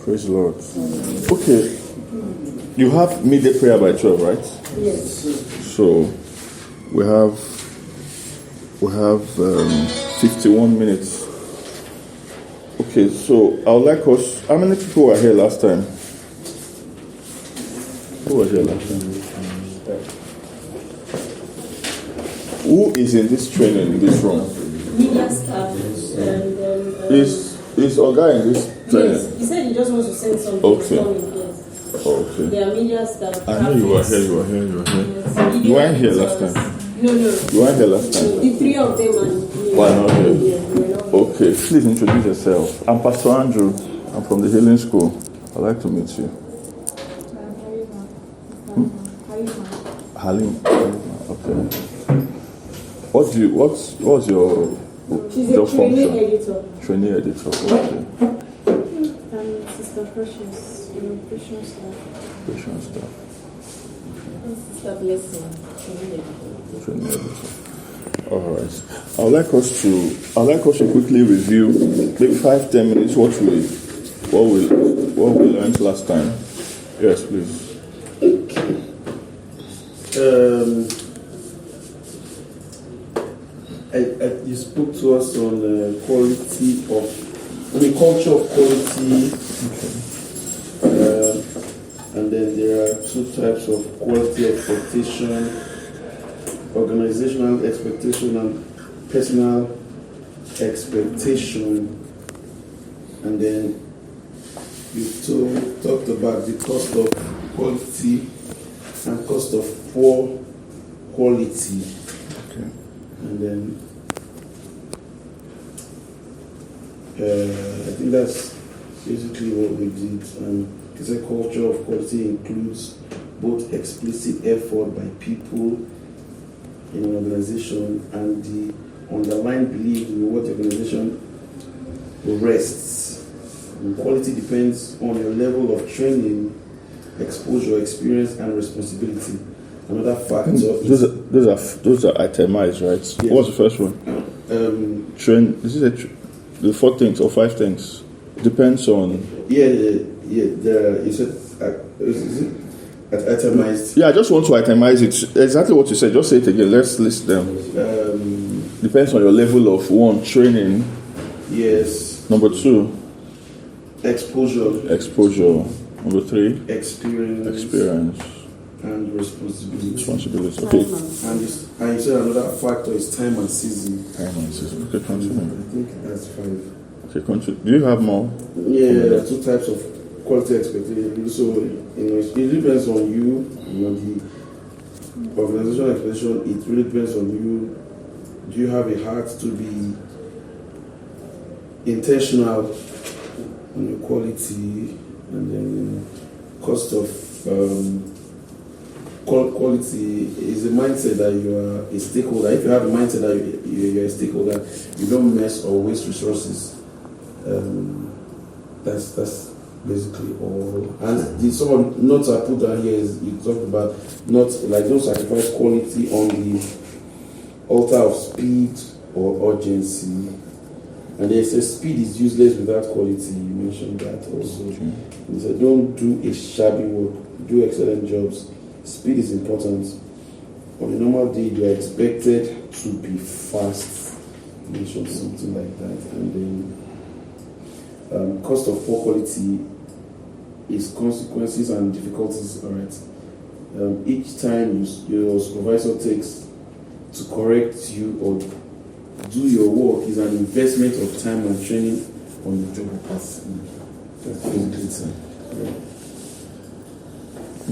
Praise the Lord. Okay. You have midday prayer by 12, right? Yes. So we have 51 minutes. Okay, so I would like us. How many people were here last time? Who was here last time? Who is in this training in this room? Media staff and Is Oga in this training? yes, he said he just wants to send something. Okay. Yes. Okay. They are media staff. I know you were here. You weren't here last time. No. You weren't here last time. The three of them and Why not here? Yeah, we're not here. Okay, please introduce yourself. I'm Pastor Andrew. I'm from the Healing School. I'd like to meet you. Halim. Okay. What's your She's job a training function? editor. Trainee editor. Okay. Sister Precious, patient staff. Patient staff. Sister Blessing, training editor. Trainee editor. All right. I'd like us to quickly review, maybe 5-10 minutes, what we learned last time. Yes, please. You spoke to us on culture of quality, and then there are two types of quality expectation: organizational expectation and personal expectation. And then you talked about the cost of quality and cost of poor quality. Okay. And then I think that's basically what we did. It's a culture of quality includes both explicit effort by people in an organization and the underlying belief in what the organization rests. And quality depends on your level of training, exposure, experience, and responsibility. Another factor. Those are itemized, right? Yes. What's the first one? This is the 4 things or 5 things. Depends on. You said is it itemized? Yeah, I just want to itemize it. Exactly what you said. Just say it again. Let's list them. Depends on your level of 1, training. Yes. Number 2, exposure. Number 3, experience. And responsibility. Okay. And you said another factor is time and season. Okay, continue. I think that's 5. Okay, continue. Do you have more? Yeah, there are 2 types of quality expectation. So it depends on you. The organizational expectation. It really depends on you. Do you have a heart to be intentional on your quality? And then cost of quality is a mindset that you are a stakeholder. If you have a mindset that you're a stakeholder, you don't mess or waste resources. That's basically all. And some of the notes I put down here is you talked about don't sacrifice quality on the altar of speed or urgency. And they say speed is useless without quality. You mentioned that also. Okay. You said don't do a shabby work, do excellent jobs. Speed is important. On a normal day, you are expected to be fast. You mentioned something like that. And then cost of poor quality is consequences and difficulties. All right. Each time your supervisor takes to correct you or do your work is an investment of time and training on your job capacity. That's basically it. Yeah.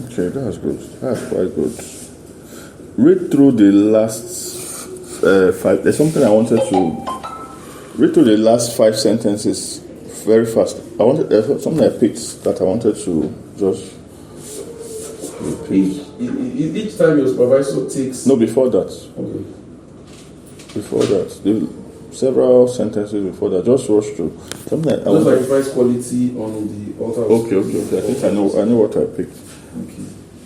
Okay, that's good. That's quite good. Read through the last 5. There's something I wanted to read through the last 5 sentences very fast. There's something I picked that I wanted to just repeat. Each time your supervisor takes. No, before that. Okay. Before that, several sentences before that. Just rush through. Something I don't sacrifice quality on the altar. Okay. I think I know what I picked.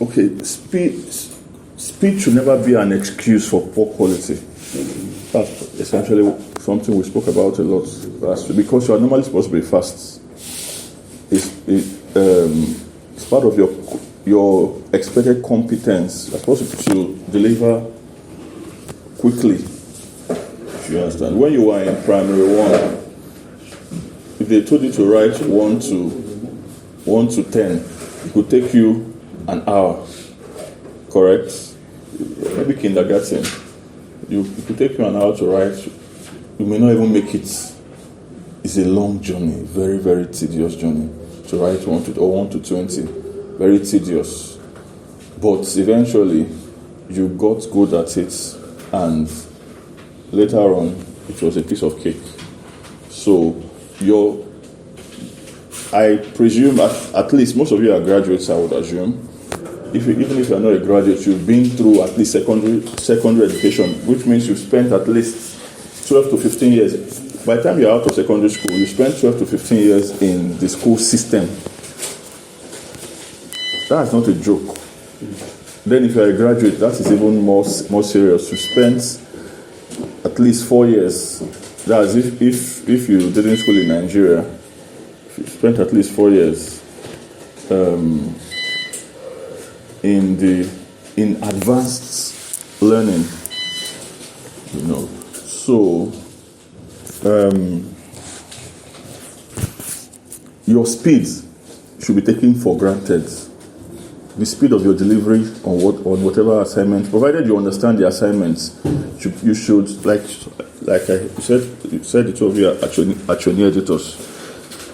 Okay. Speed should never be an excuse for poor quality. That's essentially something we spoke about a lot last week. Because you are normally supposed to be fast. it's part of your expected competence. You're supposed to deliver quickly. If you understand. When you are in primary 1, if they told you to write 1 to 10, it could take you an hour. Correct? Maybe kindergarten. It could take you an hour to write. You may not even make it. It's a long journey, very, very tedious journey to write 1 to 20. Very tedious. But eventually, you got good at it, and later on, it was a piece of cake. So, I presume, at least most of you are graduates, I would assume. Even if you're not a graduate, you've been through at least secondary education, which means you've spent at least 12 to 15 years. By the time you're out of secondary school, you spend 12 to 15 years in the school system. That's not a joke. Then if you're a graduate, that is even more serious. You spent at least 4 years. That's if you didn't school in Nigeria, you spent at least 4 years in advanced learning. So your speed should be taken for granted. The speed of your delivery on whatever assignment, provided you understand the assignments, you should, like you said the two of you are training editors.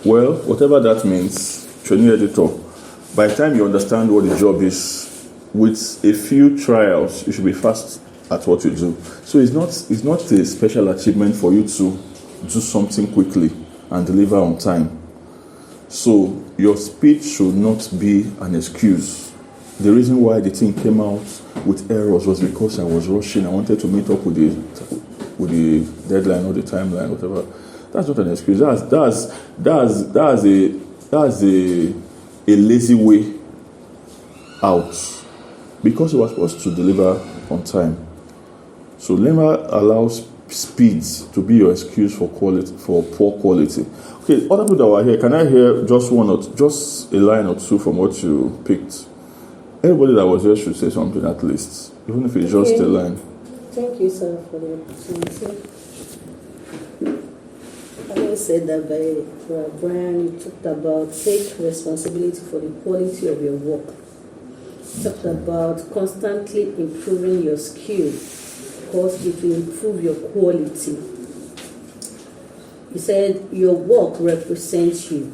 Well, whatever that means, training editor, by the time you understand what the job is, with a few trials, you should be fast at what you do. So it's not a special achievement for you to do something quickly and deliver on time. So your speed should not be an excuse. The reason why the thing came out with errors was because I was rushing. I wanted to meet up with the deadline or the timeline, whatever. That's not an excuse. That's a lazy way out, because you were supposed to deliver on time. So never allow speed to be your excuse for poor quality. Okay, other people that were here, can I hear just a line or two from what you picked? Everybody that was here should say something at least, even if it's just a line. Thank you, sir, for the opportunity. Having said that, by Brian, you talked about take responsibility for the quality of your work. You talked about constantly improving your skill, because it will improve your quality. You said your work represents you.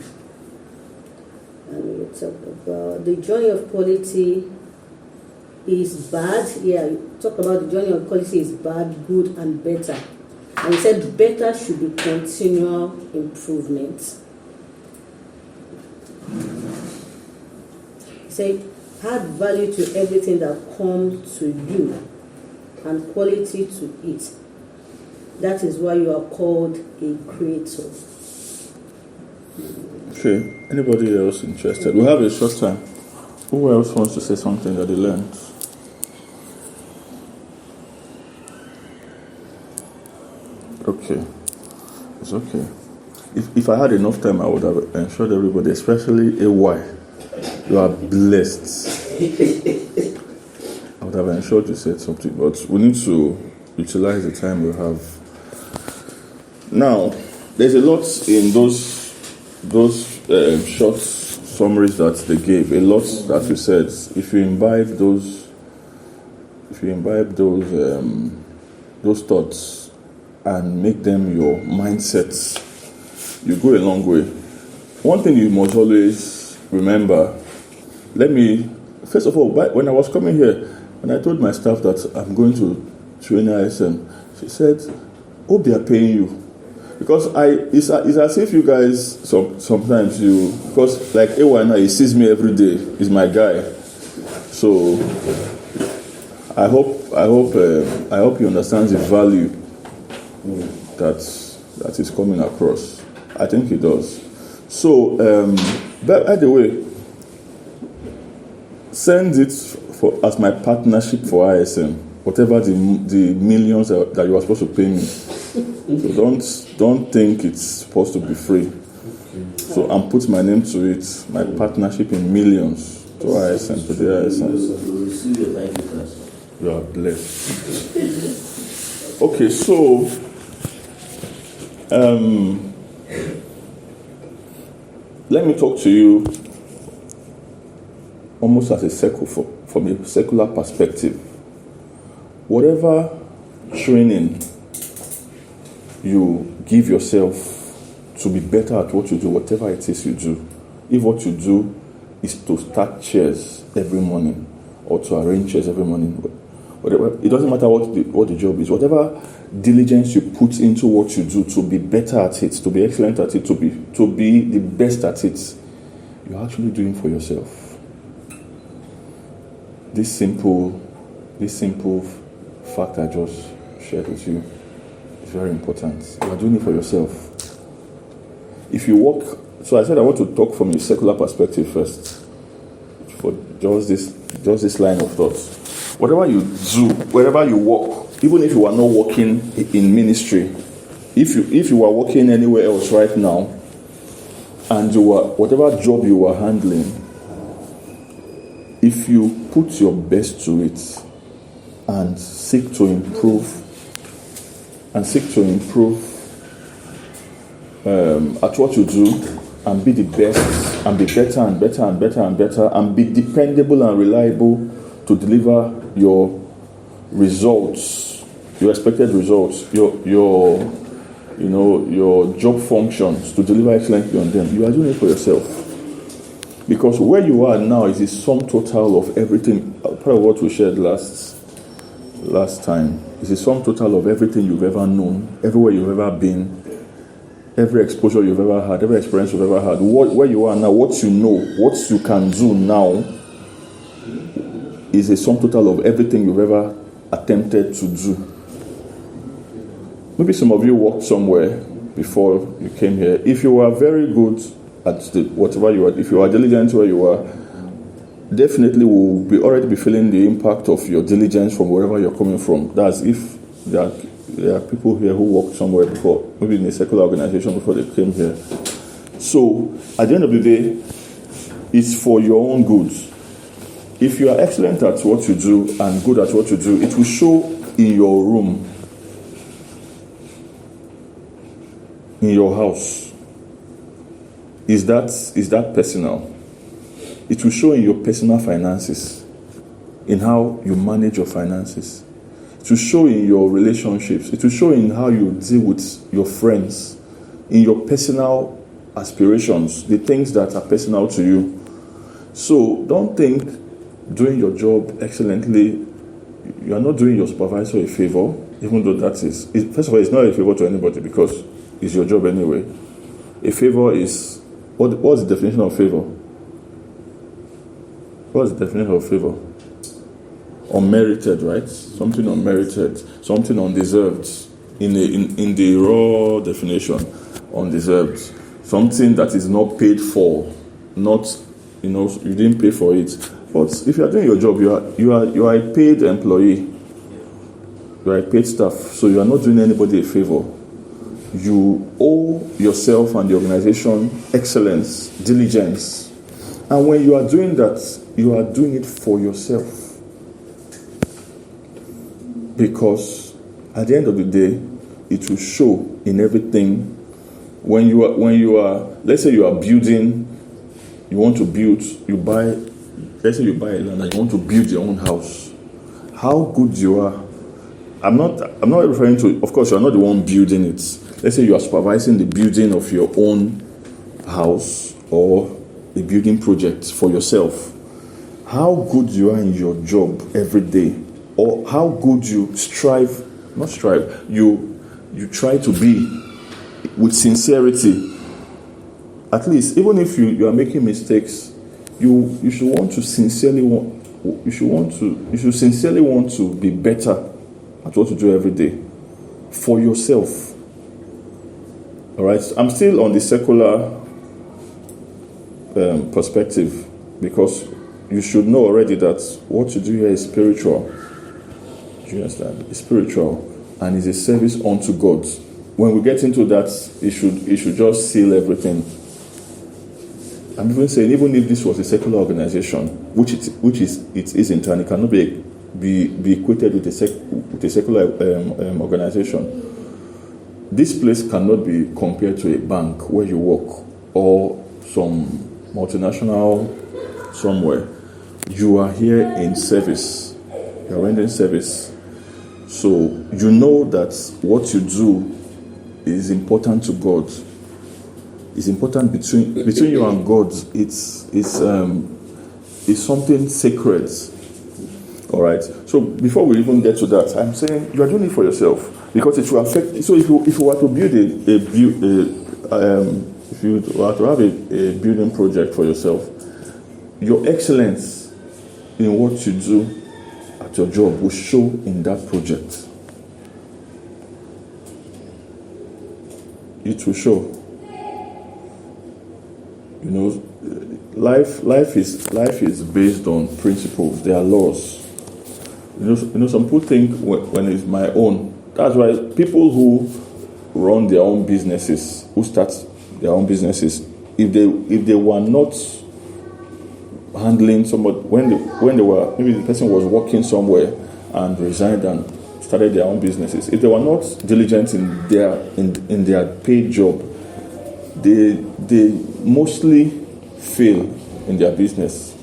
And you talked about the journey of quality is bad. Yeah, you talked about the journey of quality is bad, good, and better. And you said better should be continual improvement. You said add value to everything that comes to you and quality to it. That is why you are called a creator. Okay. Anybody else interested? We have a short time. Who else wants to say something that they learned? Okay. It's okay. If I had enough time, I would have ensured everybody, especially AY, you are blessed. I would have ensured you said something, but we need to utilize the time we have. Now, there's a lot in those short summaries that they gave. A lot that we said. If you imbibe those thoughts and make them your mindsets, you go a long way. One thing you must always remember. First of all, when I was coming here, when I told my staff that I'm going to train ISM, she said, "Oh, they are paying you." Because it's as if you guys sometimes because like AY now, he sees me every day. He's my guy. So I hope he understands the value that is coming across. I think he does. So, by the way, send it as my partnership for ISM. Whatever the millions that you are supposed to pay me. So don't think it's supposed to be free. So and put my name to it, my partnership in millions to ISM, to the ISM. You are blessed. Okay, so let me talk to you almost as from a secular perspective. Whatever training you give yourself to be better at what you do, whatever it is you do, if what you do is to stack chairs every morning or to arrange chairs every morning, whatever, it doesn't matter what the job is, whatever diligence you put into what you do to be better at it, to be excellent at it, to be the best at it, you're actually doing for yourself. This simple fact I just shared with you is very important. You are doing it for yourself. If you work, so I said I want to talk from a secular perspective first, for just this line of thoughts. Whatever you do, wherever you work, even if you are not working in ministry, if you are working anywhere else right now, and whatever job you are handling, if you put your best to it and seek to improve at what you do, and be the best, and be better and better and better and better, and be dependable and reliable to deliver your results, your expected results, your job functions, to deliver excellently on them, you are doing it for yourself. Because where you are now is the sum total of everything. Part of what we shared last time is the sum total of everything you've ever known, everywhere you've ever been, every exposure you've ever had, every experience you've ever had. Where you are now, what you know, what you can do now, is a sum total of everything you've ever attempted to do. Maybe some of you worked somewhere before you came here. If you were very good at whatever you are, if you are diligent where you are, definitely will already be feeling the impact of your diligence from wherever you're coming from. That's if there are people here who worked somewhere before, maybe in a secular organization before they came here. So at the end of the day, it's for your own good. If you are excellent at what you do and good at what you do, it will show in your room, in your house. Is that personal? It will show in your personal finances, in how you manage your finances. It will show in your relationships. It will show in how you deal with your friends, in your personal aspirations, the things that are personal to you. So don't think doing your job excellently, you are not doing your supervisor a favor, even though first of all, it's not a favor to anybody because it's your job anyway. A favor is, what's the definition of favor? What's the definition of favor? Unmerited, right? Something unmerited, something undeserved. In the raw definition, undeserved. Something that is not paid for, not, you didn't pay for it. But if you are doing your job, you are a paid employee. You are a paid staff, so you are not doing anybody a favor. You owe yourself and the organization excellence, diligence. And when you are doing that, you are doing it for yourself. Because at the end of the day, it will show in everything. When you are, let's say you are building, you want to build, let's say you buy a land and you want to build your own house. How good you are. I'm not referring to, of course, you are not the one building it. Let's say you are supervising the building of your own house or a building project for yourself. How good you are in your job every day, or how good you you try to be with sincerity. At least, even if you are making mistakes, you should sincerely want to be better at what you do every day for yourself. All right, I'm still on the secular perspective, because you should know already that what you do here is spiritual. Do you understand? It's spiritual and it's a service unto God. When we get into that, it should just seal everything. I'm even saying, even if this was a secular organization, which it isn't, and it cannot be equated with a secular organization, this place cannot be compared to a bank where you work or some multinational somewhere. You are here in service. You are rendering service. So you know that what you do is important to God. It's important between you and God. It's something sacred. All right. So before we even get to that, I'm saying you are doing it for yourself because it will affect. So if you were to build if you were to have a building project for yourself, your excellence in what you do at your job will show in that project. It will show. You know, life is based on principles. There are laws. You know, some people think when it's my own. That's why people who run their own businesses, who start their own businesses, if they were not handling somebody when they were, maybe the person was working somewhere and resigned and started their own businesses, if they were not diligent in their paid job, they mostly fail in their business.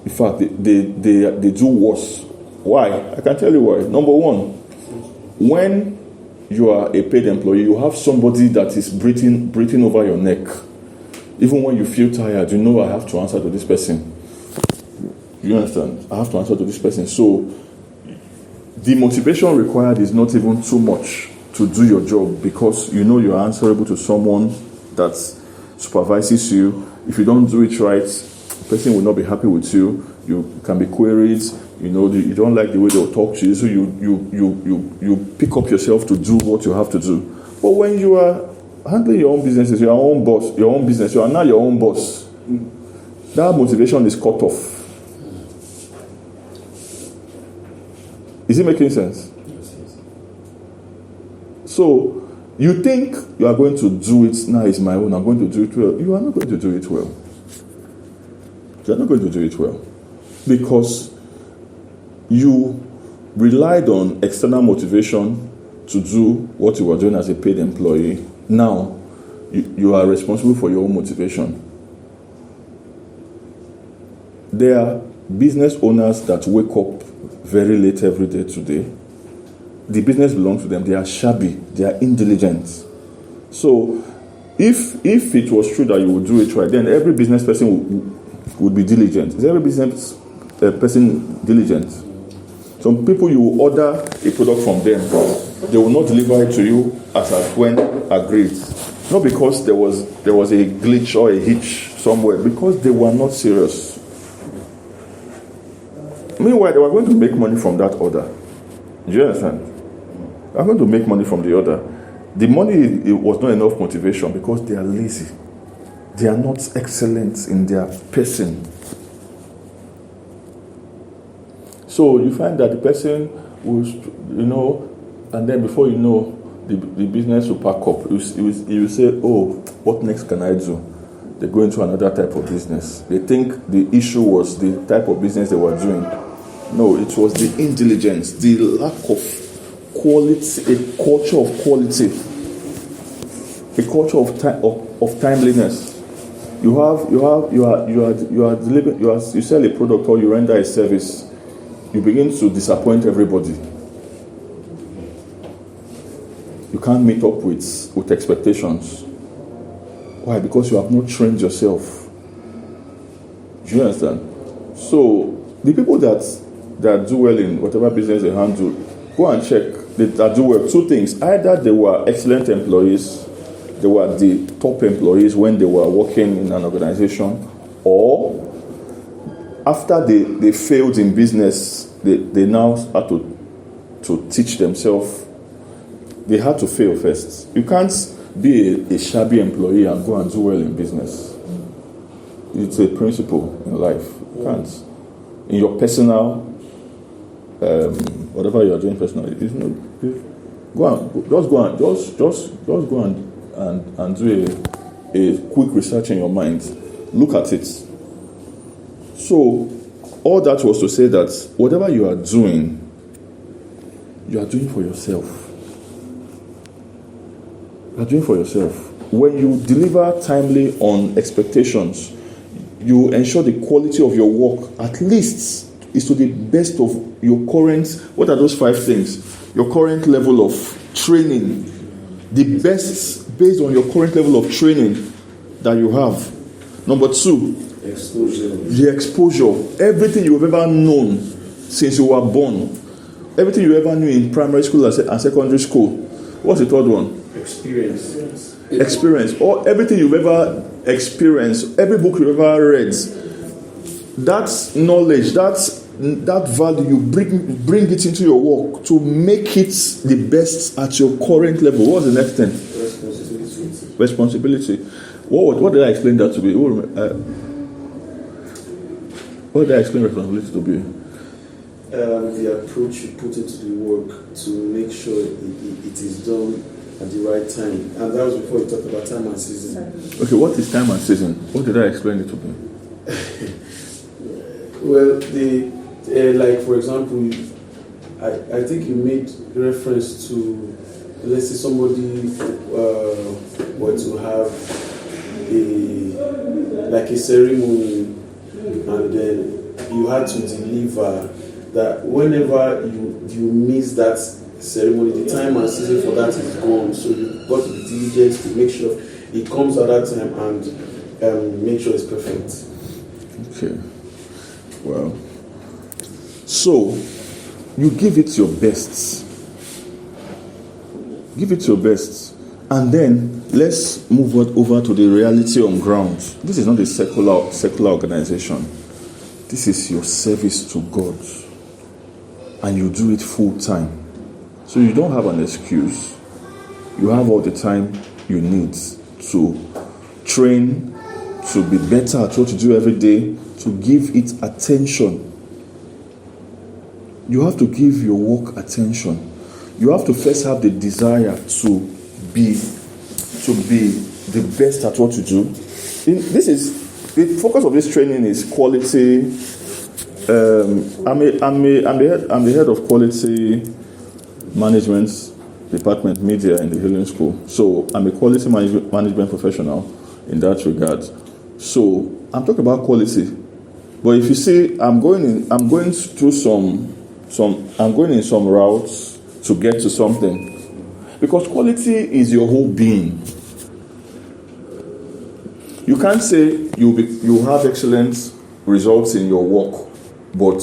In fact, they do worse. Why? I can tell you why. Number one, when you are a paid employee, you have somebody that is breathing over your neck. Even when you feel tired, you know I have to answer to this person. You understand? I have to answer to this person. So the motivation required is not even too much to do your job because you know you are answerable to someone that supervises you. If you don't do it right, the person will not be happy with you. You can be queried. You know, you don't like the way they'll talk to you, so you pick up yourself to do what you have to do. But when you are handling your own businesses, your own boss, your own business, you are now your own boss. That motivation is cut off. Is it making sense? Yes. So you think you are going to do it now, it's my own, I'm going to do it well. You are not going to do it well. You are not going to do it well. Because you relied on external motivation to do what you were doing as a paid employee. Now, you are responsible for your own motivation. There are business owners that wake up very late every day today. The business belongs to them. They are shabby. They are indiligent. So, if it was true that you would do it right, then every business person would be diligent. Is every business person diligent? Some people, you will order a product from them, they will not deliver it to you as at when agreed. Not because there was a glitch or a hitch somewhere, because they were not serious. Meanwhile, they were going to make money from that order. Do you understand? They are going to make money from the order. The money, it was not enough motivation because they are lazy. They are not excellent in their person. So you find that the person will, and then before you know, the business will pack up. You say, oh, what next can I do? They go into another type of business. They think the issue was the type of business they were doing. No, it was the indiligence, the lack of quality, a culture of quality, a culture of timeliness. You sell a product or you render a service. You begin to disappoint everybody. You can't meet up with expectations. Why? Because you have not trained yourself. Do you understand? So the people that do well in whatever business they handle, go and check that do well. Two things: either they were excellent employees, they were the top employees when they were working in an organization, or after they failed in business, they now had to teach themselves. They had to fail first. You can't be a shabby employee and go and do well in business. It's a principle in life. You can't. In your personal, whatever you are doing personally, go and do a quick research in your mind, look at it. So, all that was to say that whatever you are doing for yourself. You are doing for yourself. When you deliver timely on expectations, you ensure the quality of your work at least is to the best of your current. What are those 5 things? Your current level of training. The best based on your current level of training that you have. Number 2, the exposure. Everything you've ever known since you were born. Everything you ever knew in primary school and secondary school. What's the third one? Experience. Or everything you've ever experienced, every book you've ever read. That knowledge, that value, you bring it into your work to make it the best at your current level. What's the next thing? Responsibility. What did I explain that to be? What did I explain responsibility to be? The approach you put into the work to make sure it is done at the right time. And that was before you talked about time and season. Okay, what is time and season? What did I explain it to be? Well, like for example, I think you made reference to, let's say somebody were to have a ceremony, and then you had to deliver. That whenever you miss that ceremony, the time and season for that is gone. So you've got to be diligent to make sure it comes at that time and make sure it's perfect. Okay. Well, so you give it your best. Give it your best. And then let's move over to the reality on ground. This is not a secular organization. This is your service to God. And you do it full time. So you don't have an excuse. You have all the time you need to train, to be better at what you do every day, to give it attention. You have to give your work attention. You have to first have the desire to be the best at what you do. This is the focus of this training is quality. I'm the head of quality management department media in the Healing School. So I'm a quality management professional in that regard. So I'm talking about quality. But if you see, I'm going in some routes to get to something. Because quality is your whole being. You can't say you have excellent results in your work, but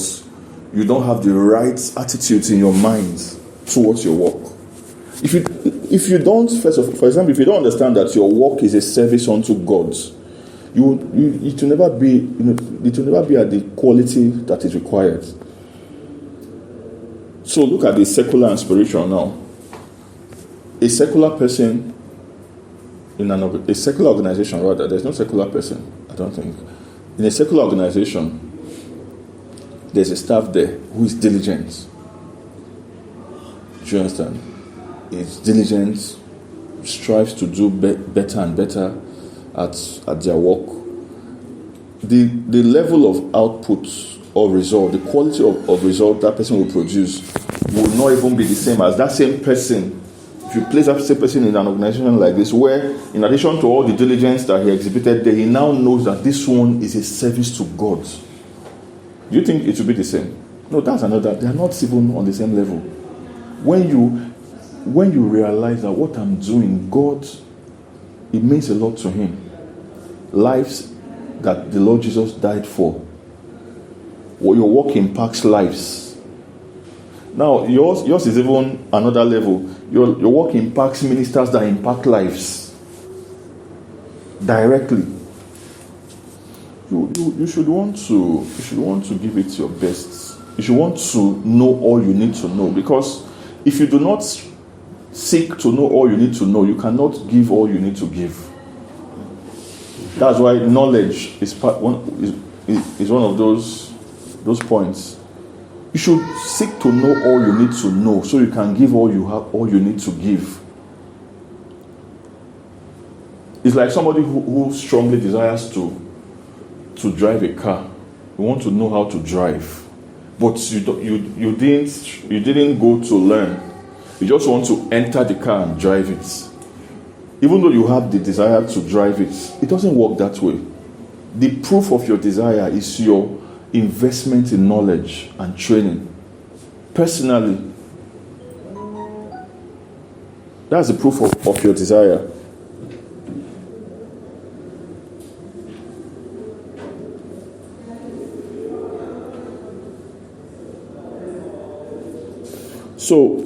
you don't have the right attitude in your mind towards your work. If you don't, for example, if you don't understand that your work is a service unto God, it will never be at the quality that is required. So look at the secular and spiritual now. A secular person a secular organization, rather, there's no secular person, I don't think. In a secular organization, there's a staff there who is diligent. Do you understand? Is diligent, strives to do better and better at their work. The level of output or result, the quality of result that person will produce will not even be the same as that same person. If you place that same person in an organization like this, where in addition to all the diligence that he exhibited there, he now knows that this one is a service to God. Do you think it should be the same? No, that's another. They are not even on the same level. When you realize that what I'm doing, God, it means a lot to him. Lives that the Lord Jesus died for. Your work impacts lives. Now, yours is even another level. Your work impacts ministers that impact lives directly. You should want to give it your best. You should want to know all you need to know, because if you do not seek to know all you need to know, you cannot give all you need to give. That's why knowledge is one of those points. You should seek to know all you need to know, so you can give all you need to give. It's like somebody who strongly desires to drive a car. You want to know how to drive, but you didn't go to learn. You just want to enter the car and drive it. Even though you have the desire to drive it, it doesn't work that way. The proof of your desire is your investment in knowledge and training. Personally, that's the proof of your desire. So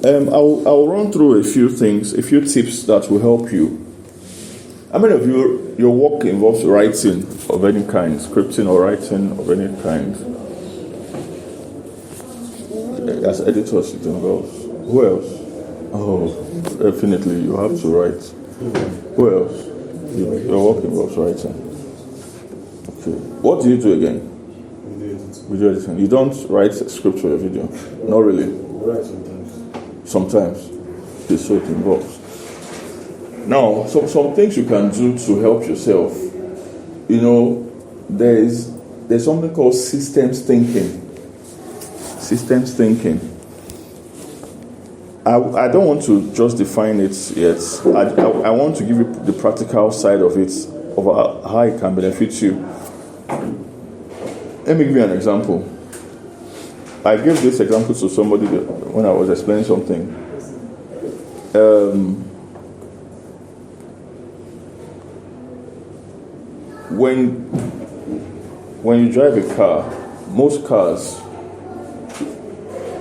I'll run through a few things, a few tips that will help you. How many of you, your work involves writing of any kind, scripting or writing of any kind? As editors, it involves. Who else? Oh, definitely, you have to write. Who else? Your work involves writing. Okay. What do you do again? Video editing. You don't write script for your video? Not really? Right, Sometimes. Okay, so it involves. Now, some things you can do to help yourself. You know, there's something called systems thinking. Systems thinking. I don't want to just define it yet. I want to give you the practical side of it, of how it can benefit you. Let me give you an example. I gave this example to somebody when I was explaining something. When you drive a car, most cars,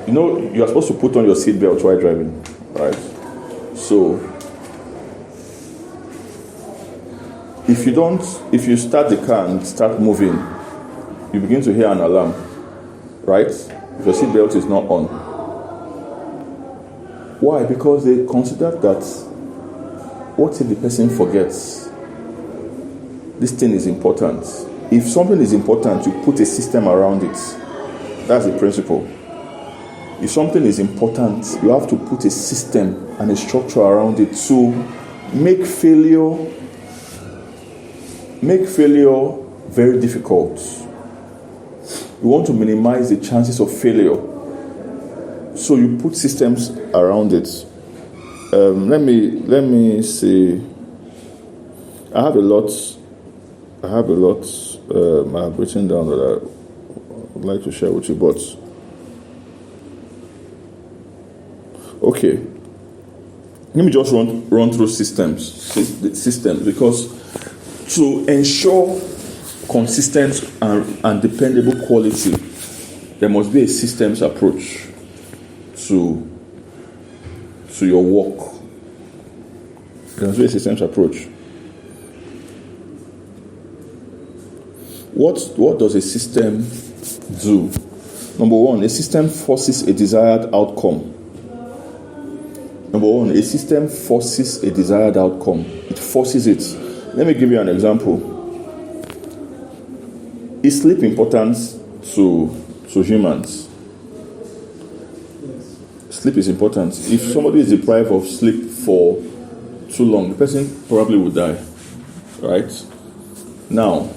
you know, you are supposed to put on your seatbelt while driving, right? So, if you start the car and start moving, you begin to hear an alarm, right? If your seatbelt is not on. Why? Because they consider that, what if the person forgets? This thing is important. If something is important, you put a system around it. That's the principle. If something is important, you have to put a system and a structure around it to make failure very difficult. You want to minimize the chances of failure. So you put systems around it. Let me see. I have a lot I've written down that I would like to share with you, but okay. Let me just run through systems because to ensure consistent and dependable quality, there must be a systems approach to your work. There must be a systems approach. What does a system do? Number one, a system forces a desired outcome. A system forces a desired outcome. It forces it. Let me give you an example. Is sleep important to humans? Yes. Sleep is important. If somebody is deprived of sleep for too long, the person probably will die. Right? Now,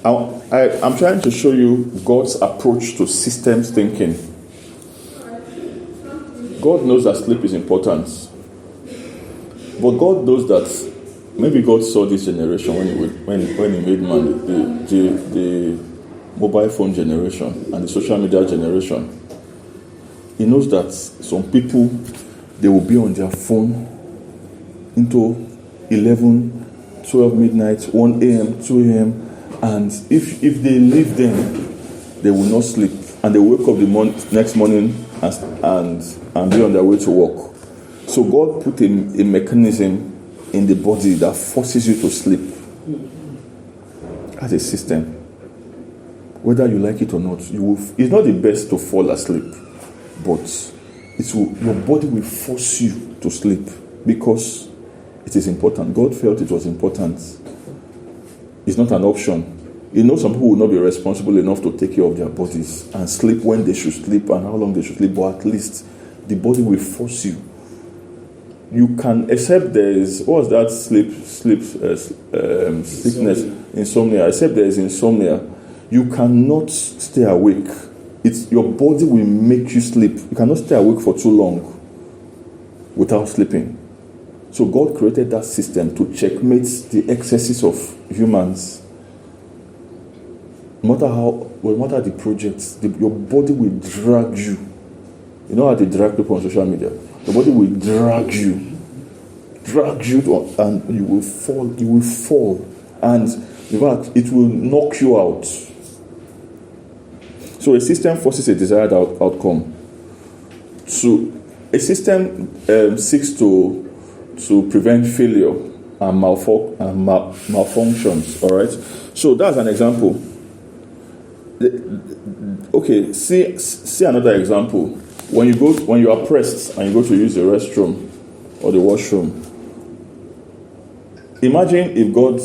I'm trying to show you God's approach to systems thinking. God knows that sleep is important. But God knows that maybe God saw this generation when he made man, the mobile phone generation and the social media generation. He knows that some people, they will be on their phone into 11, 12 midnight, 1 a.m., 2 a.m., and if they leave them, they will not sleep, and they wake up the next morning and be on their way to work. So God put a mechanism in the body that forces you to sleep as a system. Whether you like it or not, it's not the best to fall asleep, but your body will force you to sleep because it is important. God felt it was important. It's not an option. You know, some people will not be responsible enough to take care of their bodies and sleep when they should sleep and how long they should sleep, but at least the body will force you. you can, except there is, what's that sickness, insomnia. Except there is insomnia, you cannot stay awake. It's your body will make you sleep. You cannot stay awake for too long without sleeping. So God created that system to checkmate the excesses of humans. No matter the projects, your body will drag you. You know how they drag people on social media? The body will drag you, and you will fall, and in fact, it will knock you out. So a system forces a desired outcome. So a system seeks to prevent failure and malfunctions. All right. So that's an example. Okay. See another example. When you are pressed and you go to use the restroom or the washroom, imagine if God,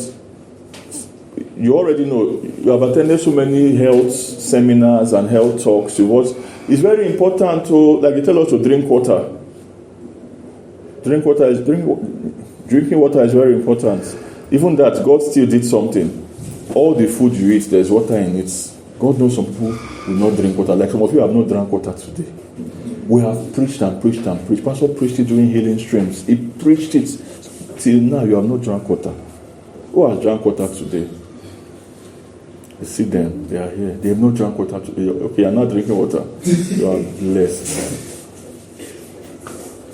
you already know, you have attended so many health seminars and health talks. It's very important to, like they tell us, to drink water. Drinking water is very important. Even that, God still did something. All the food you eat, there's water in it. God knows some people will not drink water. Like some of you have not drank water today. We have preached and preached and preached. Pastor preached it during healing streams. He preached it till now. You have not drank water. Who has drank water today? You see them. They are here. They have not drank water today. Okay, you are not drinking water. You are blessed.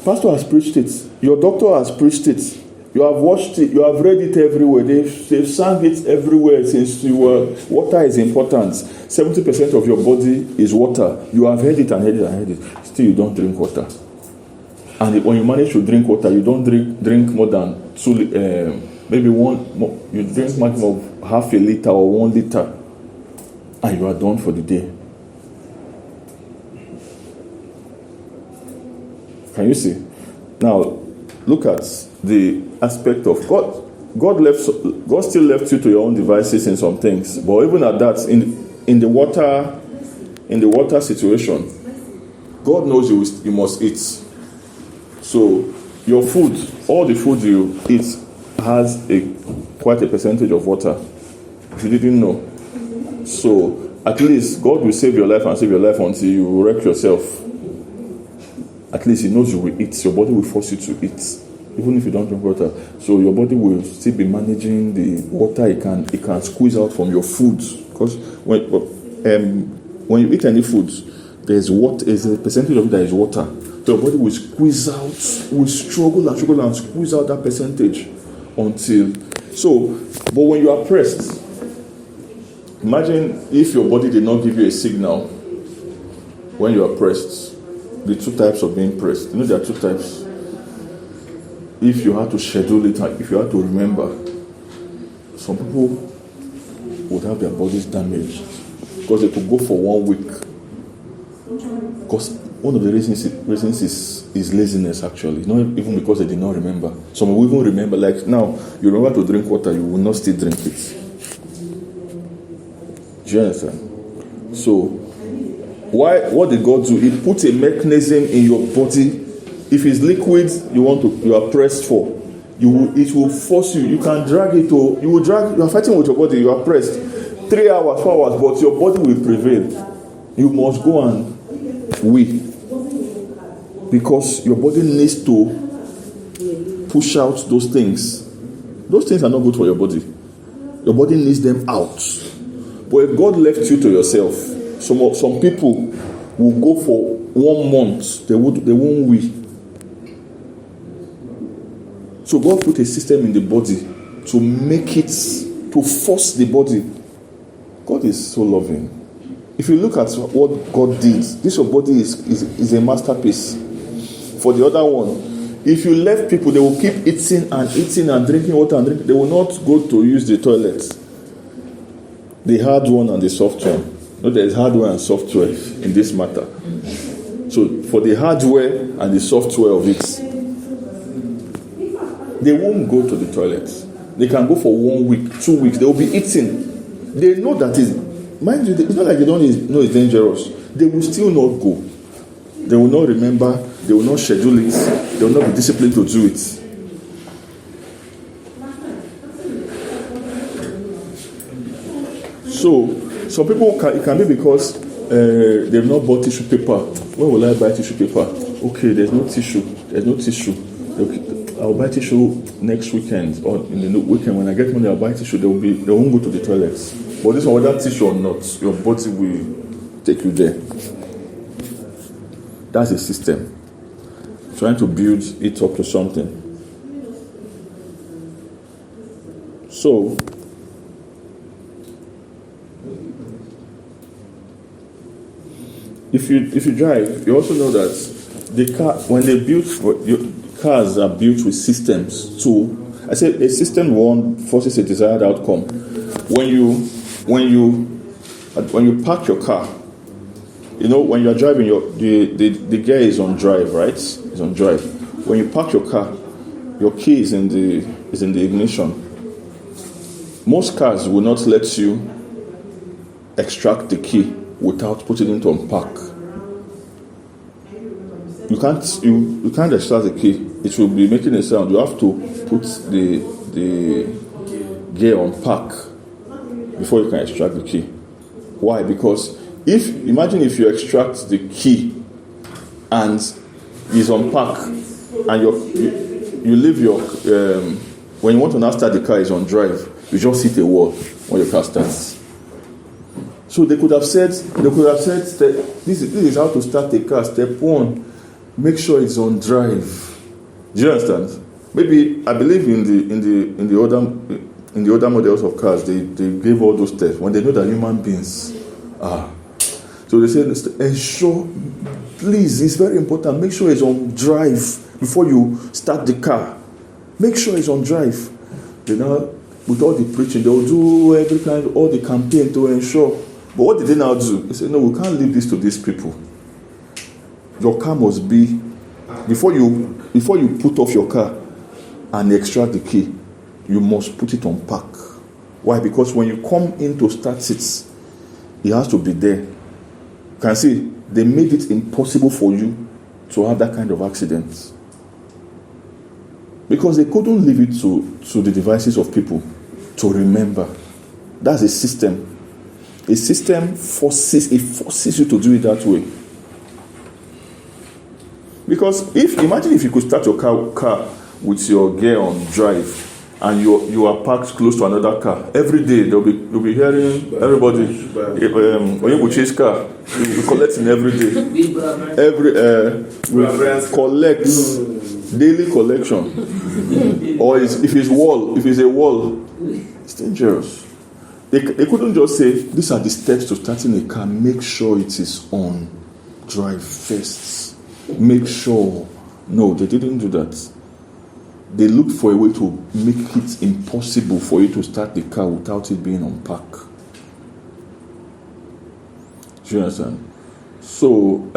Pastor has preached it. Your doctor has preached it. You have watched it. You have read it everywhere. They've sang it everywhere since you were. Water is important. 70% of your body is water. You have heard it and heard it and heard it. Still, you don't drink water. And when you manage to drink water, you don't drink more than maybe one. You drink maximum of half a liter or 1 liter, and you are done for the day. Can you see? Now, look at the aspect of God. God still left you to your own devices in some things, but even at that, in the water situation, God knows you must eat. So your food, all the food you eat, has quite a percentage of water. If you didn't know, so at least God will save your life and save your life until you wreck yourself. At least He knows you will eat. Your body will force you to eat, even if you don't drink water. So your body will still be managing the water it can squeeze out from your food. Because when you eat any food, there's a percentage of it that is water. So your body will squeeze out, will struggle and squeeze out that percentage until. So, but when you are pressed, imagine if your body did not give you a signal when you are pressed. The two types of being pressed. You know there are two types. If you had to schedule it, if you had to remember, some people would have their bodies damaged because they could go for 1 week. Because one of the reasons is laziness, actually. Not even because they did not remember. Some will even remember, like now, you remember to drink water, you will not still drink it. Do you understand? So, what did God do? He put a mechanism in your body. If it's liquid you are pressed for, it will force you. You can drag it to, you are fighting with your body, you are pressed 3 hours, 4 hours, but your body will prevail. You must go and wee, because your body needs to push out those things. Those things are not good for your body. Your body needs them out. But if God left you to yourself, some people will go for 1 month, they won't wee. So God put a system in the body to make it, to force the body. God is so loving. If you look at what God did, this your body is a masterpiece. For the other one, if you left people, they will keep eating and drinking water and drinking. They will not go to use the toilet. The hard one and the soft one. No, there is hardware and software in this matter. So for the hardware and the software of it, they won't go to the toilet. They can go for 1 week, 2 weeks. They will be eating. They know that mind you, it's not like they don't know it's dangerous. They will still not go. They will not remember, they will not schedule it, they will not be disciplined to do it. So, some people, it can be because they've not bought tissue paper. Where will I buy tissue paper? Okay, there's no tissue. Okay, I'll buy tissue next weekend, or in the weekend when I get money, I'll buy tissue. They won't go to the toilets. But this one, whether tissue or not, your body will take you there. That's a system. Trying to build it up to something. So, if you drive, you also know that the car, when they build, cars are built with systems too. I said a system one forces a desired outcome. When you park your car, you know, when you're driving, the gear is on drive, right? It's on drive. When you park your car, your key is in the ignition. Most cars will not let you extract the key without putting it on park. You can't extract the key. It will be making a sound. You have to put the gear on park before you can extract the key. Why? Because imagine if you extract the key and it's on park, and you leave your when you want to now start the car, is on drive, you just hit a wall when your car starts. So they could have said this is how to start a car. Step 1, make sure it's on drive. Do you understand? Maybe I believe in the older models of cars, they gave all those steps when they know that human beings are. So they said, ensure, please, it's very important. Make sure it's on drive before you start the car. Make sure it's on drive. They now, with all the preaching, they will do all the campaign to ensure. But what did they now do? They said, no, we can't leave this to these people. Your car must be, before you put off your car and extract the key, you must put it on park. Why? Because when you come in to start it has to be there. You can see, they made it impossible for you to have that kind of accident. Because they couldn't leave it to the devices of people to remember. That's a system. A system forces you to do it that way. Because imagine if you could start your car with your gear on drive and you are parked close to another car. Every day you'll be hearing everybody when you chase car, you'll be collecting every day. Collect daily collection. Or if it's a wall, it's dangerous. They couldn't just say, these are the steps to starting a car. Make sure it is on drive first. Make sure. No, they didn't do that. They looked for a way to make it impossible for you to start the car without it being on park. Do you understand? So,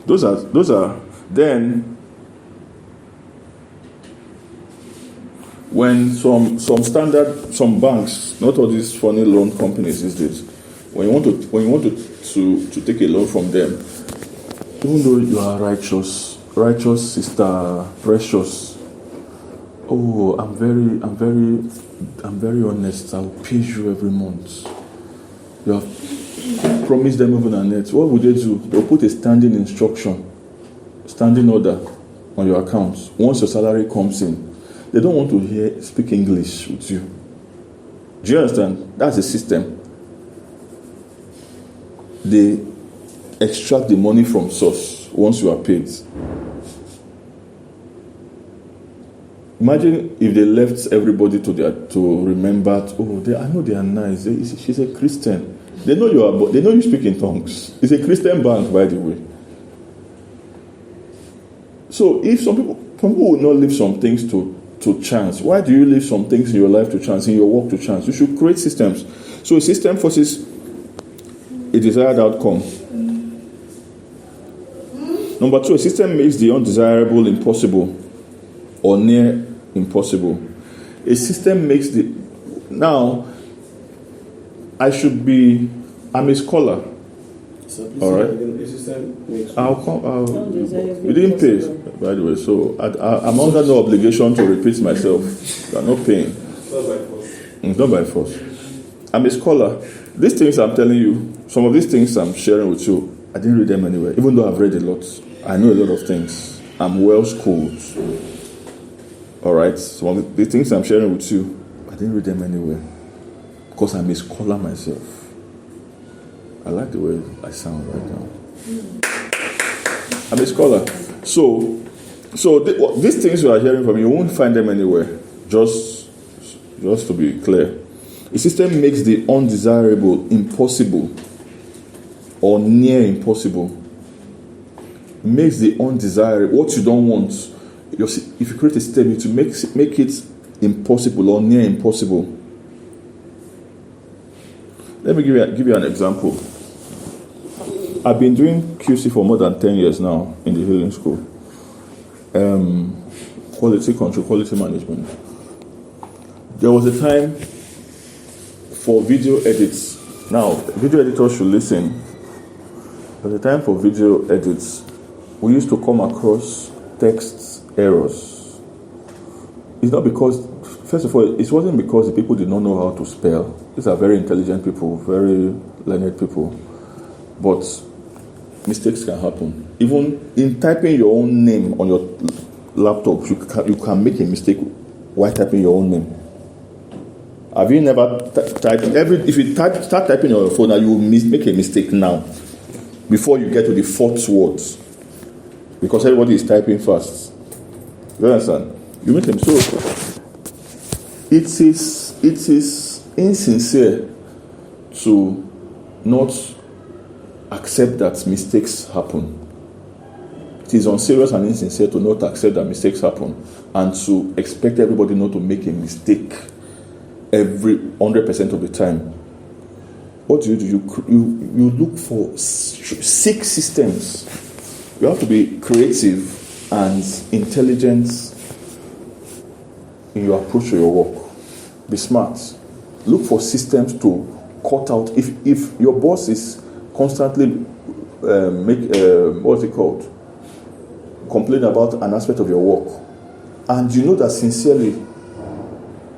those are then. When some banks, not all these funny loan companies these days, when you want to take a loan from them, even though you are righteous sister, precious, oh, I'm very honest, I'll pay you every month. You have promised them heaven and earth. What would they do? They'll put a standing order on your account once your salary comes in. They don't want to speak English with you. Do you understand? That's a system. They extract the money from source once you are paid. Imagine if they left everybody to remember. I know they are nice. She's a Christian. They know you speak in tongues. It's a Christian bank, by the way. So if some people will not leave some things to chance. Why do you leave some things in your life to chance, in your work to chance? You should create systems. So a system forces a desired outcome. Number 2, a system makes the undesirable impossible or near impossible. A system makes I'm a scholar. So please All right. the system makes I'll come. Undesirable You didn't pay, possible. by the way. So I'm under no obligation to repeat myself. You are not paying. not by force. It's not by force. I'm a scholar. These things I'm telling you, some of these things I'm sharing with you, I didn't read them anywhere. Even though I've read a lot, I know a lot of things. I'm well schooled. All right. Some of the things I'm sharing with you, I didn't read them anywhere because I'm a scholar myself. I like the way I sound right now. I'm a scholar. So these things you are hearing from me, you won't find them anywhere. Just to be clear. A system makes the undesirable impossible or near impossible. It makes the undesirable, what you don't want. If you create a system, to make it impossible or near impossible. Let me give you an example. I've been doing QC for more than 10 years now in the healing school. Quality control, quality management. There was a time for video edits. Now, video editors should listen. There was a time for video edits. We used to come across text errors. It's not because, first of all, it wasn't because the people did not know how to spell. These are very intelligent people, very learned people. But mistakes can happen. Even in typing your own name on your laptop, you can make a mistake while typing your own name. Have you never typed? If you start typing on your phone, now you will make a mistake now before you get to the fourth word, because everybody is typing fast. You understand? You make them so. It is insincere to not accept that mistakes happen. It is unserious and insincere to not accept that mistakes happen and to expect everybody not to make a mistake every 100% of the time. What do? You look for 6 systems. You have to be creative and intelligent in your approach to your work. Be smart. Look for systems to cut out. If your boss is constantly complain about an aspect of your work, and you know that sincerely,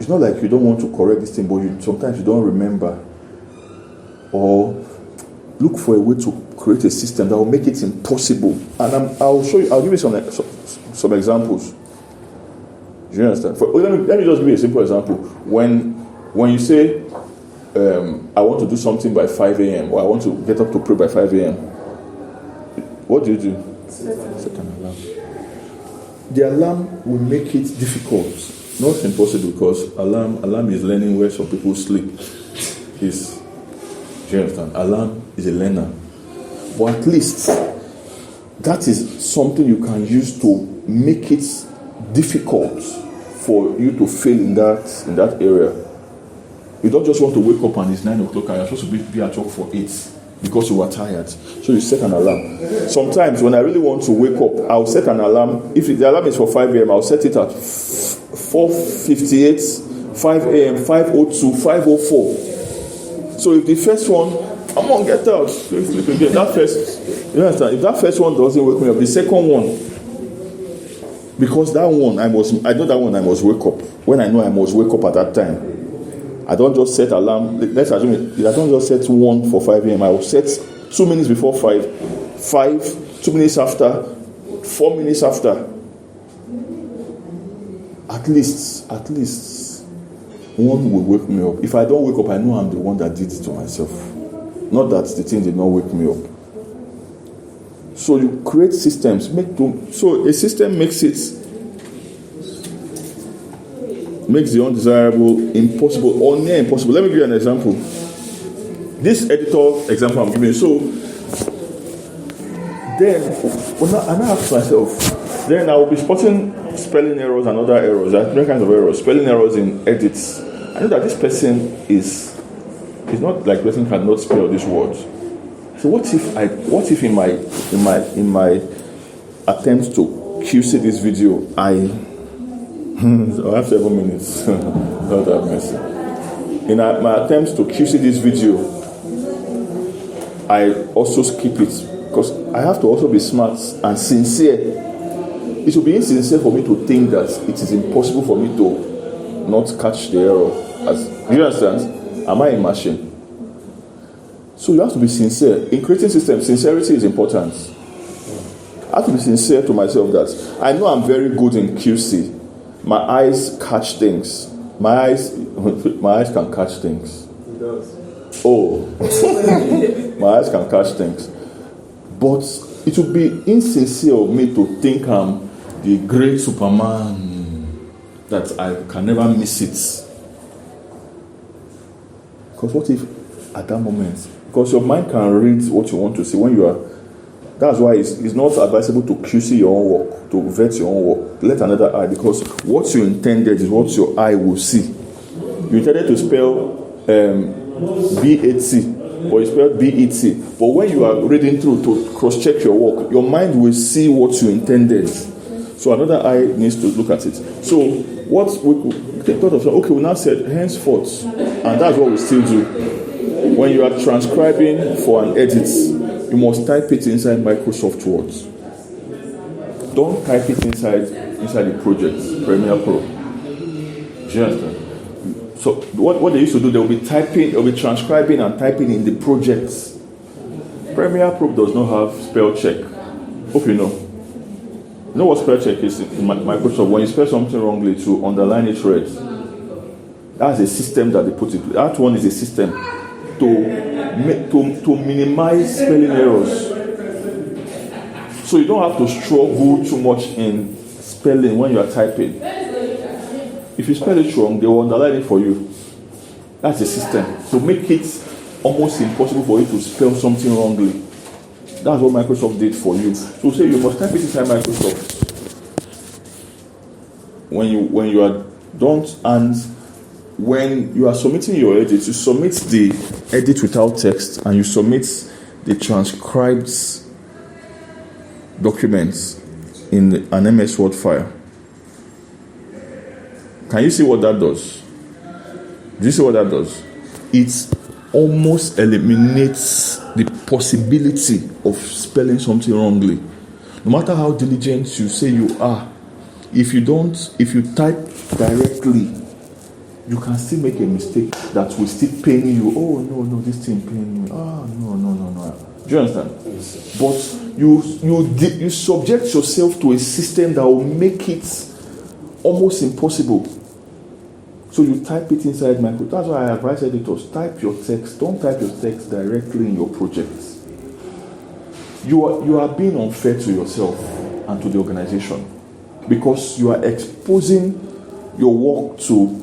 it's not like you don't want to correct this thing, but sometimes you don't remember, or look for a way to create a system that will make it impossible. And I'll show you. I'll give you some examples. Do you understand? Let me just give you a simple example. When you say, I want to do something by 5 a.m. or I want to get up to pray by 5 a.m. What do? Set an alarm. The alarm will make it difficult, not impossible, because alarm is learning where some people sleep. Do you understand? Alarm is a learner. But at least that is something you can use to make it difficult for you to fail in that area. You don't just want to wake up and it's 9 o'clock and you're supposed to be at work for 8 because you were tired. So you set an alarm. Sometimes when I really want to wake up, I'll set an alarm. If the alarm is for 5 a.m., I'll set it at 4:58, 5 a.m., 5:02, 5:04. So if the first one, I'm going to get out. So you sleep again. You understand? If that first one doesn't wake me up, the second one, because that one, I know that one I must wake up. When I know I must wake up at that time, I don't just set alarm. Let's assume I don't just set one for 5 a.m. I will set 2 minutes before 5, 2 minutes after, 4 minutes after. At least one will wake me up. If I don't wake up, I know I'm the one that did it to myself. Not that the thing did not wake me up. So you create systems. So a system makes the undesirable impossible or near impossible. Let me give you an example. This editor example I'm giving you. So then, I now ask myself, then I will be spotting spelling errors and other errors. There are different kinds of errors. Spelling errors in edits. I know that this person is not like person cannot spell these words. So what if in my attempt to QC this video, I have 7 minutes. Not that messy. In my attempts to QC this video, I also skip it because I have to also be smart and sincere. It would be insincere for me to think that it is impossible for me to not catch the error. Do you understand? Am I a machine? So you have to be sincere. In creating systems, sincerity is important. I have to be sincere to myself that I know I'm very good in QC. My eyes catch things. My eyes can catch things. It does. Oh, my eyes can catch things. But it would be insincere of me to think I'm the great Superman, that I can never miss it. Because what if at that moment, because your mind can read what you want to see when you are, that's why it's not advisable to QC your own work, to vet your own work. Let another eye, because what you intended is what your eye will see. You intended to spell B-A-T, or you spelled B-E-T. But when you are reading through to cross-check your work, your mind will see what you intended. So another eye needs to look at it. So what we thought of, okay, we now said henceforth, and that's what we still do. When you are transcribing for an edit, you must type it inside Microsoft Word. Don't type it inside the project, Premiere Pro. Do you understand? So what they used to do, they'll be transcribing and typing in the projects. Premiere Pro does not have spell check. Hope you know. You know what spell check is in Microsoft? When you spell something wrongly, to underline it red. That's a system that they put in. That one is a system to minimize spelling errors. So you don't have to struggle too much in spelling when you are typing. If you spell it wrong, they will underline it for you. That's a system to make it almost impossible for you to spell something wrongly. That's what Microsoft did for you. So say you must type it inside Microsoft. When you are done, and when you are submitting your edit, you submit the edit without text and you submit the transcribed documents in an MS Word file. Can you see what that does? Do you see what that does? It almost eliminates the possibility of spelling something wrongly. No matter how diligent you say you are, if you type directly, you can still make a mistake that will still pain you. Oh no, this thing pain me. Oh no. Do you understand? Yes. But you subject yourself to a system that will make it almost impossible. So you type it inside Microsoft. That's why I advise editors, type your text. Don't type your text directly in your project. You are being unfair to yourself and to the organization, because you are exposing your work to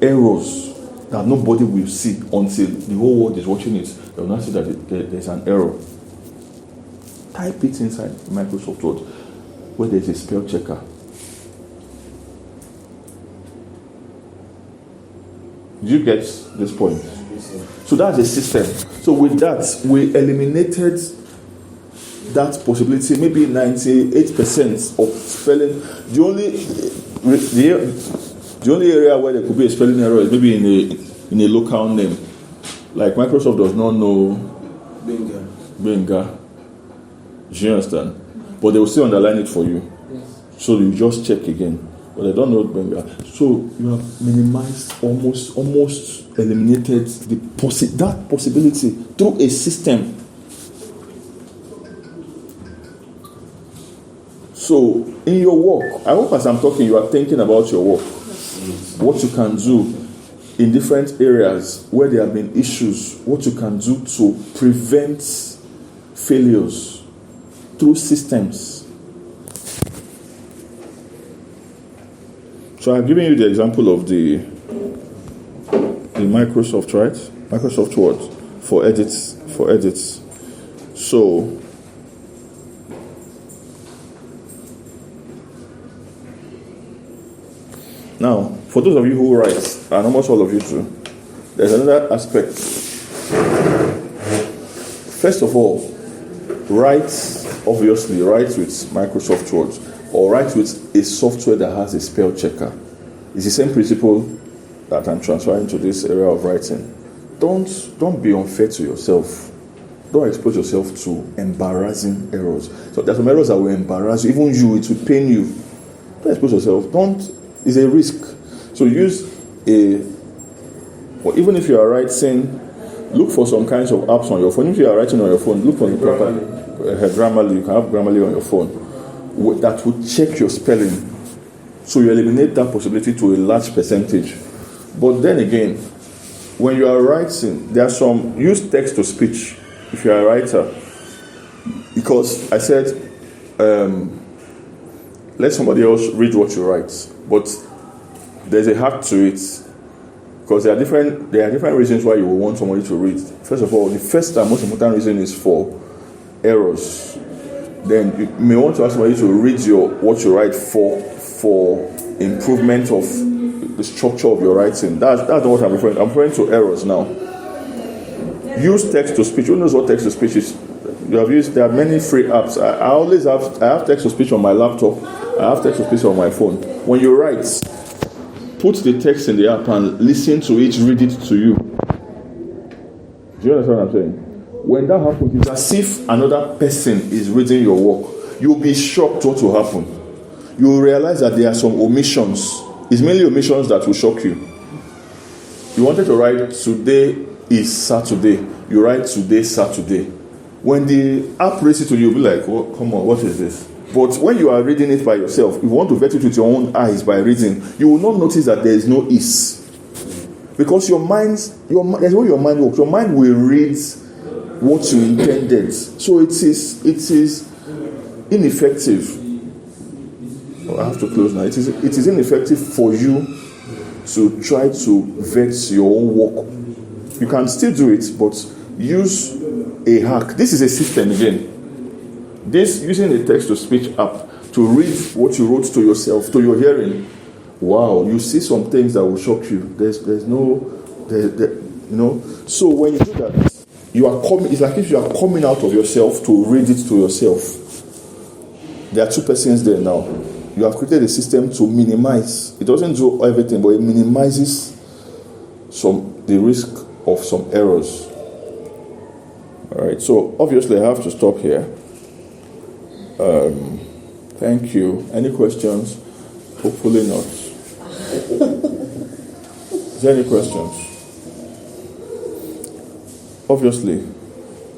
errors that nobody will see until the whole world is watching it. They will not see that there's an error. Type it inside Microsoft Word where there's a spell checker. Do you get this point? So that's a system. So with that, we eliminated that possibility. Maybe 98% of spelling. The only area where there could be a spelling error is maybe in a local name. Like Microsoft does not know Benga. Do you understand? But they will still underline it for you. Yes. So you just check again. But they don't know Benga. So you have minimized, almost eliminated that possibility through a system. So in your work, I hope as I'm talking, you are thinking about your work. What you can do in different areas where there have been issues, what you can do to prevent failures through systems. So I've given you the example of the Microsoft, right? Microsoft Word for edits. So now, for those of you who write, and almost all of you do, there's another aspect. First of all, write with Microsoft Word, or write with a software that has a spell checker. It's the same principle that I'm transferring to this area of writing. Don't be unfair to yourself. don't expose yourself to embarrassing errors. So there's some errors that will embarrass you, even you, it will pain you. Don't expose yourself. It's a risk. So use even if you are writing, look for some kinds of apps on your phone. If you are writing on your phone, look for the proper Grammarly. You can have Grammarly on your phone that will check your spelling. So you eliminate that possibility to a large percentage. But then again, when you are writing, there are some, use text to speech if you are a writer. Because I said, let somebody else read what you write. But there's a hack to it. Because there are different reasons why you will want somebody to read. First of all, the first and most important reason is for errors. Then you may want to ask somebody to read what you write for improvement of the structure of your writing. That's not what I'm referring to. I'm referring to errors now. Use text to speech. Who knows what text to speech is? There are many free apps. I have text to speech on my laptop. I have text to speech on my phone. When you write, put the text in the app and listen to it, read it to you. Do you understand what I'm saying? When that happens, it's as if another person is reading your work. You'll be shocked what will happen. You'll realize that there are some omissions. It's mainly omissions that will shock you. You wanted to write, today is Saturday. You write, today, Saturday. When the app reads it to you, you'll be like, oh, come on, what is this? But when you are reading it by yourself, if you want to vet it with your own eyes by reading, you will not notice that there is no is. Because that's where your mind works. Your mind will read what you intended. So it is ineffective. I have to close now. It is ineffective for you to try to vet your own work. You can still do it, but use a hack. This is a system again. Using a text-to-speech app to read what you wrote to yourself, to your hearing. Wow, you see some things that will shock you. So when you do that, it's like if you are coming out of yourself to read it to yourself. There are two persons there now. You have created a system to minimize. It doesn't do everything, but it minimizes the risk of some errors. All right, so obviously I have to stop here. Thank you. Any questions? Hopefully not. Is there any questions? Obviously,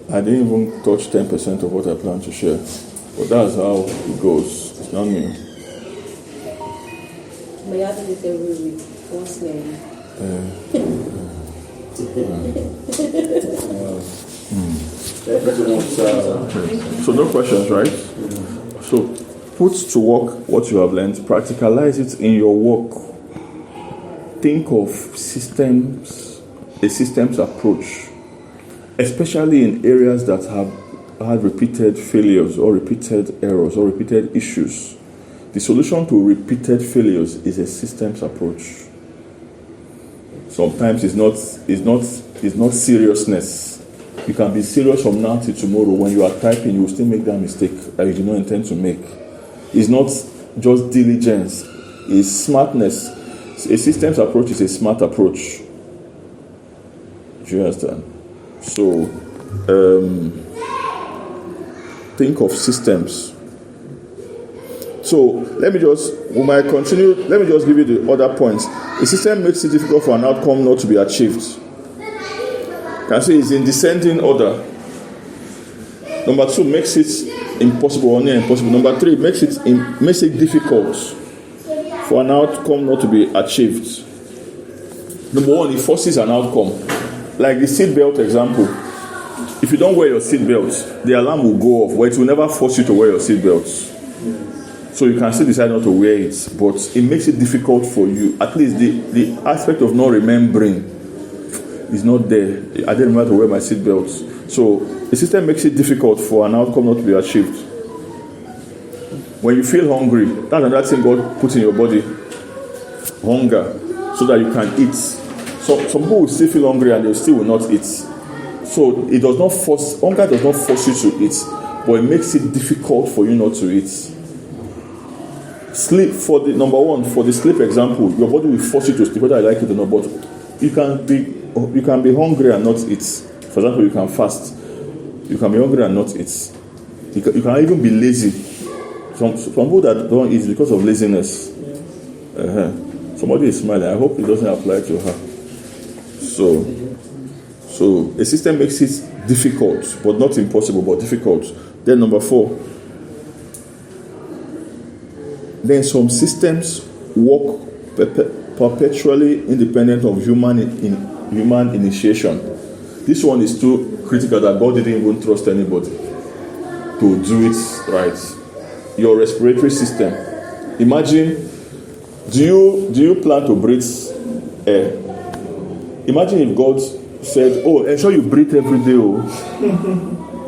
I didn't even touch 10% of what I plan to share. But that's how it goes. It's not me. May I do it every week? What's name? So no questions, right? So put to work what you have learned, practicalize it in your work. Think of a systems approach, especially in areas that have had repeated failures or repeated errors or repeated issues. The solution to repeated failures is a systems approach. Sometimes it's not seriousness. You can be serious from now till tomorrow. When you are typing, you will still make that mistake that you do not intend to make. It's not just diligence. It's smartness. A systems approach is a smart approach. Do you understand? So, think of systems. So let me just give you the other points. A system makes it difficult for an outcome not to be achieved. Can I say it's in descending order? Number 2, makes it impossible or near impossible. Number 3, makes it difficult for an outcome not to be achieved. Number 1, it forces an outcome. Like the seatbelt example. If you don't wear your seatbelt, the alarm will go off, but it will never force you to wear your seatbelt. So you can still decide not to wear it, but it makes it difficult for you. At least the aspect of not remembering is not there. I didn't remember to wear my seatbelt. So the system makes it difficult for an outcome not to be achieved. When you feel hungry, that's another thing God puts in your body. Hunger, so that you can eat. So some people will still feel hungry and they still will not eat. So hunger does not force you to eat, but it makes it difficult for you not to eat. Sleep, for the sleep example, your body will force you to sleep whether I like it or not, but you can be hungry and not eat. For example, you can fast. You can be hungry and not eat. You can even be lazy. Some people that don't eat because of laziness. Somebody is smiling. I hope it doesn't apply to her. So a system makes it difficult, but not impossible, but difficult. Then number 4. Then some systems work perpetually independent of human initiation. This one is too critical that God didn't even trust anybody to do it right. Your respiratory system. Imagine, do you plan to breathe air? Imagine if God said, "Oh, ensure you breathe every day." Oh.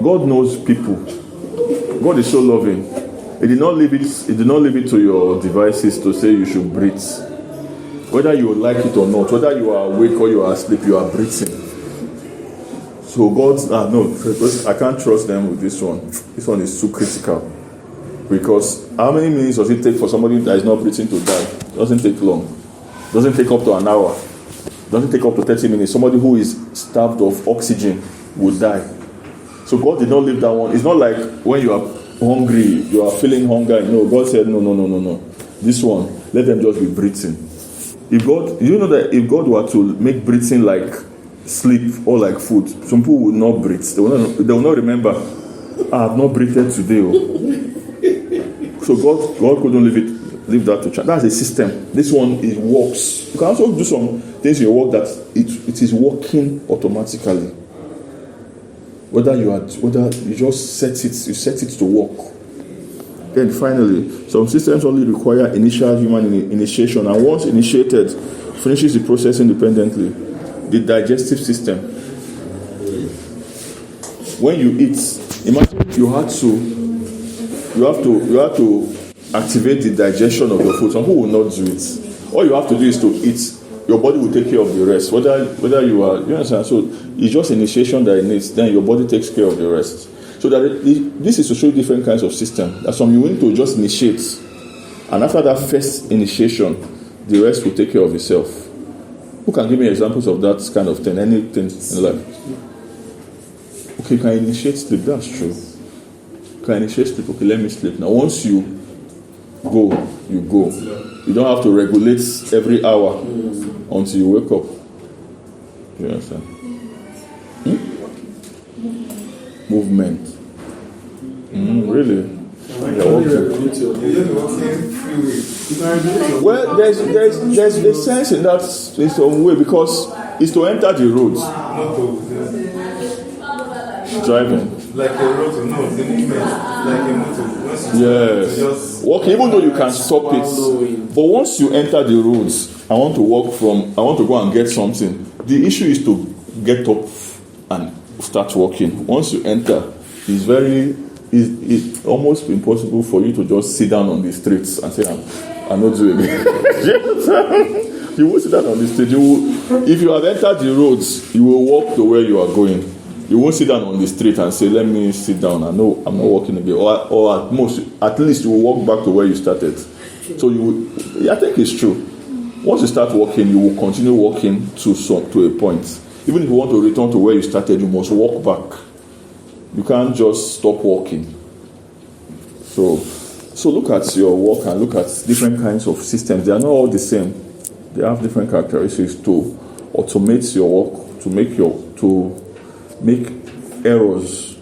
God knows people. God is so loving. He did not leave it to your devices to say you should breathe. Whether you like it or not, whether you are awake or you are asleep, you are breathing. So God, no, I can't trust them with this one. This one is too critical. Because how many minutes does it take for somebody that is not breathing to die? It doesn't take long. It doesn't take up to an hour. It doesn't take up to 30 minutes. Somebody who is starved of oxygen will die. So God did not leave that one. It's not like when you are hungry, you are feeling hunger. No, God said, no. This one, let them just be breathing. If God, you know that if God were to make breathing like sleep or like food, some people would not breathe. They will not remember, I have not breathed today. So God couldn't leave that to chance. That's a system. This one, it works. You can also do some things in your work that it is working automatically. Whether you just set it to work. Then finally, some systems only require initial human initiation, and once initiated, finishes the process independently. The digestive system. When you eat, imagine you have to activate the digestion of your food. Some people will not do it. All you have to do is to eat. Your body will take care of the rest. Whether you understand? So it's just initiation that it needs. Then your body takes care of the rest. So that this is to show different kinds of systems. That some you need to just initiate, and after that first initiation, the rest will take care of itself. Who can give me examples of that kind of thing? Anything in life? Okay, you can initiate sleep. That's true. You can initiate sleep. Okay, let me sleep now. Once you go. You don't have to regulate every hour until you wake up. You understand? Movement. Really? Well, there's a sense in that in some way, because it's to enter the roads. Driving. Like a road, no, the movement, like a motor. Yes. Walk, even though you can stop it. But once you enter the roads, I want to go and get something. The issue is to get up and start walking. Once you enter, it's almost impossible for you to just sit down on the streets and say, I'm not doing it. You will sit down on the street. If you have entered the roads, you will walk to where you are going. You won't sit down on the street and say, let me sit down. I know I'm not walking again. Or at least you will walk back to where you started. So I think it's true. Once you start walking, you will continue walking to a point. Even if you want to return to where you started, you must walk back. You can't just stop walking. So look at your work and look at different kinds of systems. They are not all the same. They have different characteristics to automate your work, to make errors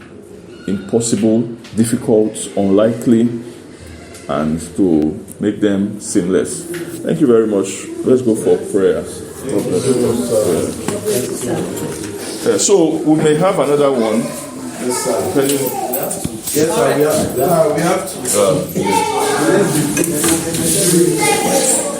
impossible, difficult, unlikely, and to make them seamless. Thank you very much. Let's go for prayers. So we may have another one. Yes, sir. We have to.